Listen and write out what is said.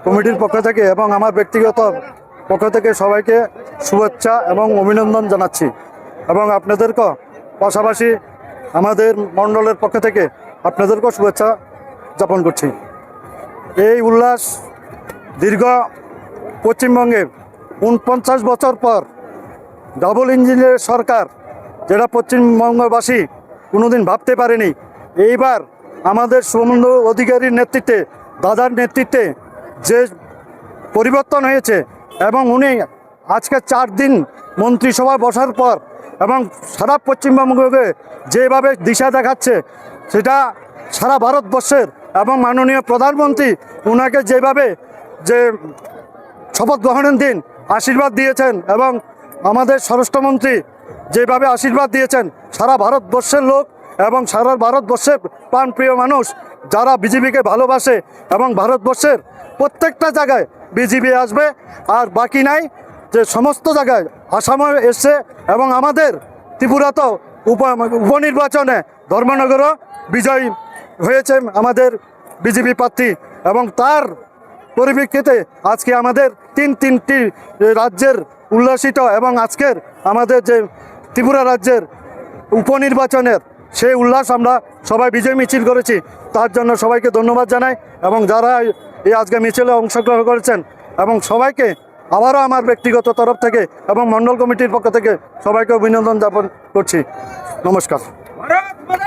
কমিটির পক্ষ থেকে এবং আমার ব্যক্তিগত পক্ষ থেকে সবাইকে শুভেচ্ছা এবং অভিনন্দন জানাচ্ছি এবং আপনাদেরকেও পাশাপাশি আমাদের মণ্ডলের পক্ষ থেকে আপনাদেরকেও শুভেচ্ছা জ্ঞাপন করছি। এই উল্লাস দীর্ঘ পশ্চিমবঙ্গে 49 বছর পর ডাবল ইঞ্জিনের সরকার, যেটা পশ্চিমবঙ্গবাসী কোনোদিন ভাবতে পারেনি, এইবার আমাদের শুভেন্দু অধিকারীর নেতৃত্বে, দাদার নেতৃত্বে যে পরিবর্তন হয়েছে এবং উনি আজকে 4 দিন মন্ত্রিসভায় বসার পর এবং সারা পশ্চিমবঙ্গকে যেভাবে দিশা দেখাচ্ছে, সেটা সারা ভারতবর্ষের এবং মাননীয় প্রধানমন্ত্রী ওনাকে যেভাবে যে শপথ গ্রহণের দিন আশীর্বাদ দিয়েছেন এবং আমাদের স্বরাষ্ট্রমন্ত্রী যেভাবে আশীর্বাদ দিয়েছেন, সারা ভারতবর্ষের লোক এবং সারা ভারতবর্ষের প্রাণপ্রিয় মানুষ যারা বিজেপিকে ভালোবাসে এবং ভারতবর্ষের প্রত্যেকটা জায়গায় বিজেপি আসবে। আর বাকি নাই যে সমস্ত জায়গায় আসামে এসছে এবং আমাদের ত্রিপুরাতেও উপনির্বাচনে ধর্মনগরও বিজয় হয়েছে আমাদের বিজেপি প্রার্থী এবং তার পরিপ্রেক্ষিতে আজকে আমাদের তিনটি রাজ্যের উল্লাসিত এবং আজকের আমাদের যে ত্রিপুরা রাজ্যের উপনির্বাচনের সেই উল্লাস আমরা সবাই বিজয় মিছিল করেছি। তার জন্য সবাইকে ধন্যবাদ জানাই এবং যারা এই আজকে মিছিলে অংশগ্রহণ করেছেন এবং সবাইকে আবারও আমার ব্যক্তিগত তরফ থেকে এবং মণ্ডল কমিটির পক্ষ থেকে সবাইকে অভিনন্দন জ্ঞাপন করছি। নমস্কার।